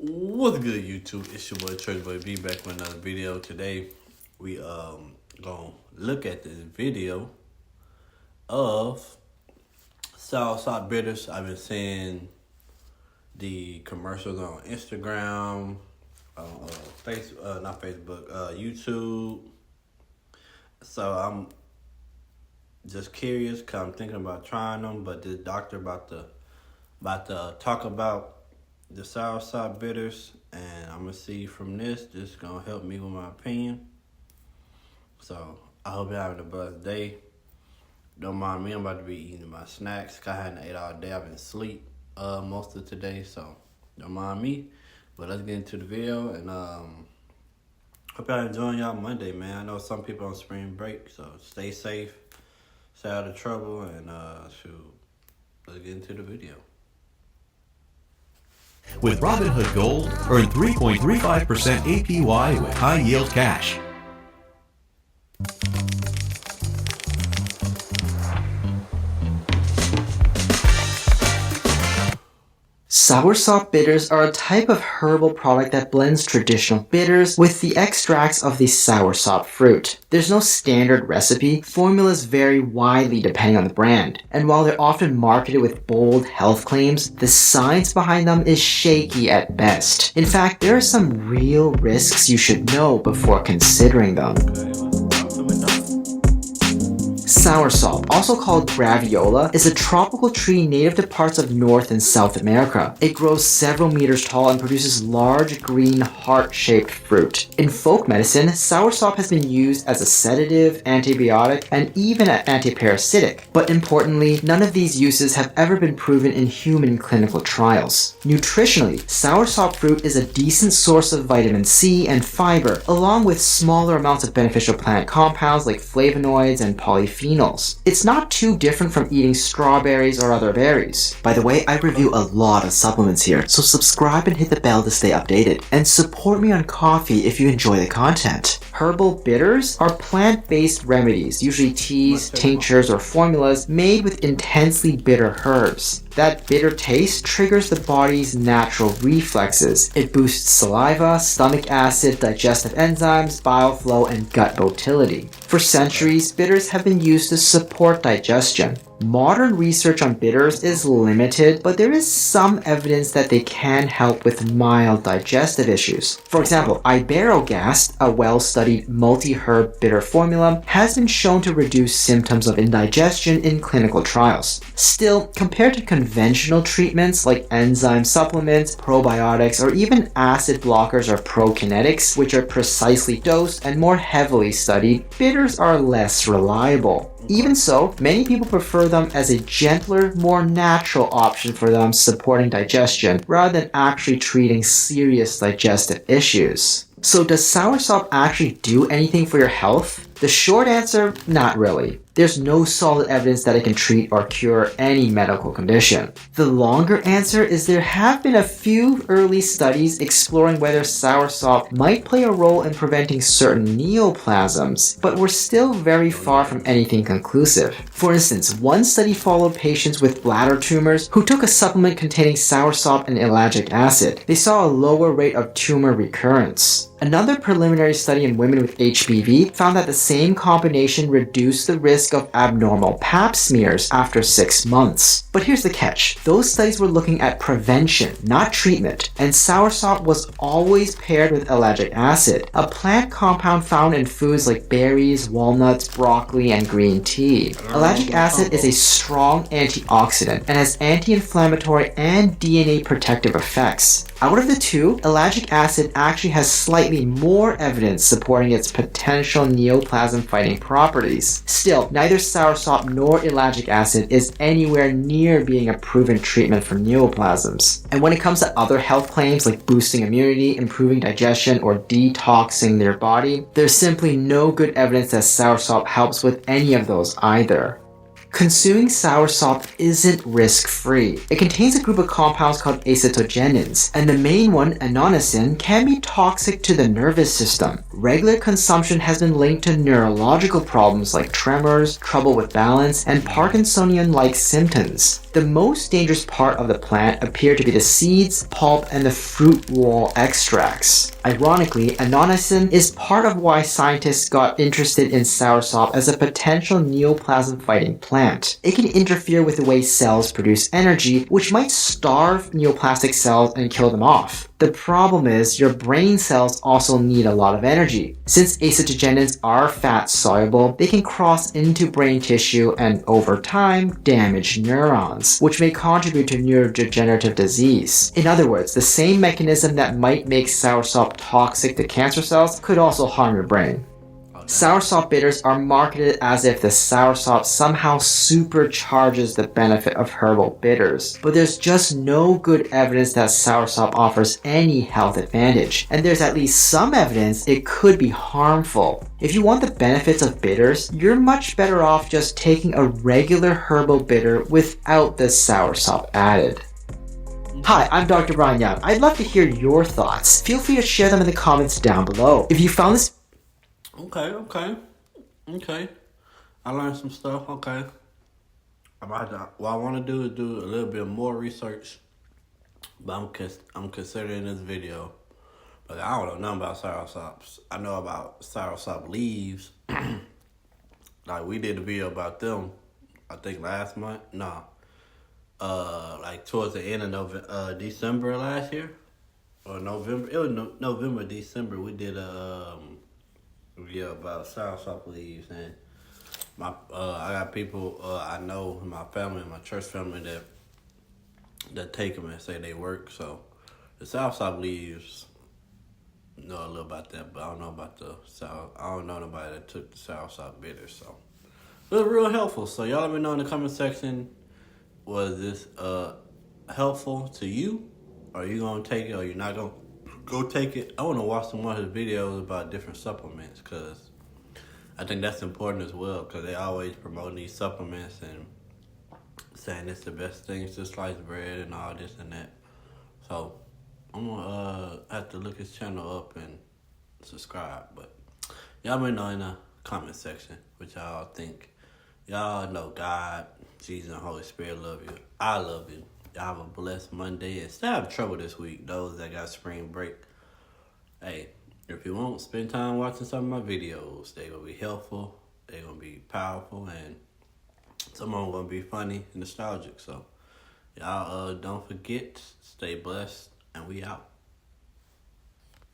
What's good, YouTube? It's your boy Church Boy B back with another video. Today we gonna look at this video of Soursop bitters. I've been seeing the commercials on Instagram, not Facebook, YouTube. So I'm just curious, cause I'm thinking about trying them. But this doctor about to talk about the Soursop bitters, and I'm gonna see from this. Just gonna help me with my opinion. So I hope you're having a blessed day. Don't mind me. I'm about to be eating my snacks. 'Cause I hadn't ate all day. I've been asleep most of today, so don't mind me. But let's get into the video, and hope y'all enjoying y'all Monday, man. I know some people on spring break, so stay safe, stay out of trouble, and shoot, let's get into the video. With Robinhood Gold, earn 3.35% APY with high-yield cash. Soursop bitters are a type of herbal product that blends traditional bitters with the extracts of the soursop fruit. There's no standard recipe, formulas vary widely depending on the brand, and while they're often marketed with bold health claims, the science behind them is shaky at best. In fact, there are some real risks you should know before considering them. Soursop, also called graviola, is a tropical tree native to parts of North and South America. It grows several meters tall and produces large green heart-shaped fruit. In folk medicine, soursop has been used as a sedative, antibiotic, and even an antiparasitic. But importantly, none of these uses have ever been proven in human clinical trials. Nutritionally, soursop fruit is a decent source of vitamin C and fiber, along with smaller amounts of beneficial plant compounds like flavonoids and polyphenols. It's not too different from eating strawberries or other berries. By the way, I review a lot of supplements here, so subscribe and hit the bell to stay updated. And support me on Ko-fi if you enjoy the content. Herbal bitters are plant-based remedies, usually teas, tinctures, or formulas made with intensely bitter herbs. That bitter taste triggers the body's natural reflexes. It boosts saliva, stomach acid, digestive enzymes, bile flow, and gut motility. For centuries, bitters have been used to support digestion. Modern research on bitters is limited, but there is some evidence that they can help with mild digestive issues. For example, Iberogast, a well-studied multi-herb bitter formula, has been shown to reduce symptoms of indigestion in clinical trials. Still, compared to conventional treatments like enzyme supplements, probiotics, or even acid blockers or prokinetics, which are precisely dosed and more heavily studied, bitters are less reliable. Even so, many people prefer them as a gentler, more natural option for them supporting digestion rather than actually treating serious digestive issues. So does soursop actually do anything for your health? The short answer, not really. There's no solid evidence that it can treat or cure any medical condition. The longer answer is there have been a few early studies exploring whether soursop might play a role in preventing certain neoplasms, but we're still very far from anything conclusive. For instance, one study followed patients with bladder tumors who took a supplement containing soursop and ellagic acid. They saw a lower rate of tumor recurrence. Another preliminary study in women with HPV found that the same combination reduced the risk of abnormal pap smears after 6 months. But here's the catch. Those studies were looking at prevention, not treatment, and soursop was always paired with ellagic acid, a plant compound found in foods like berries, walnuts, broccoli, and green tea. Ellagic acid is a strong antioxidant and has anti-inflammatory and DNA protective effects. Out of the two, ellagic acid actually has slightly more evidence supporting its potential neoplasm-fighting properties. Still, neither soursop nor ellagic acid is anywhere near being a proven treatment for neoplasms. And when it comes to other health claims like boosting immunity, improving digestion, or detoxing their body, there's simply no good evidence that soursop helps with any of those either. Consuming soursop isn't risk-free. It contains a group of compounds called acetogenins, and the main one, anonicin, can be toxic to the nervous system. Regular consumption has been linked to neurological problems like tremors, trouble with balance, and Parkinsonian-like symptoms. The most dangerous part of the plant appear to be the seeds, pulp, and the fruit wall extracts. Ironically, anonicin is part of why scientists got interested in soursop as a potential neoplasm-fighting plant. It can interfere with the way cells produce energy, which might starve neoplastic cells and kill them off. The problem is, your brain cells also need a lot of energy. Since acetogenins are fat-soluble, they can cross into brain tissue and, over time, damage neurons, which may contribute to neurodegenerative disease. In other words, the same mechanism that might make soursop toxic to cancer cells could also harm your brain. Soursop bitters are marketed as if the soursop somehow supercharges the benefit of herbal bitters, but there's just no good evidence that soursop offers any health advantage, and there's at least some evidence it could be harmful. If you want the benefits of bitters, you're much better off just taking a regular herbal bitter without the soursop added. Hi, I'm Dr. Brian Young. I'd love to hear your thoughts. Feel free to share them in the comments down below. If you found this Okay. I learned some stuff. Okay. What I want to do is do a little bit more research, but I'm considering this video. But I don't know nothing about soursops. I know about soursop leaves. Like we did a video about them, I think last month. No, like towards the end of December last year, or November. It was November, December. We did a video about soursop leaves, and I got people I know in my family, my church family that take them and say they work. So the soursop leaves, know a little about that, but I don't know about I don't know nobody that took the soursop bitters. So it was real helpful. So y'all let me know in the comment section, was this helpful to you? Are you gonna take it or you're not gonna go take it? I want to watch some more of his videos about different supplements, because I think that's important as well, because they always promote these supplements and saying it's the best things to slice bread and all this and that. So I'm gonna have to look his channel up and subscribe. But y'all may know in the comment section what y'all think. Y'all know God, Jesus, and Holy Spirit love you. I love you. Y'all have a blessed Monday and stay out of trouble this week, those that got spring break. Hey, if you won't, spend time watching some of my videos. They're going to be helpful, they're going to be powerful, and some of them going to be funny and nostalgic. So, y'all don't forget, stay blessed, and we out.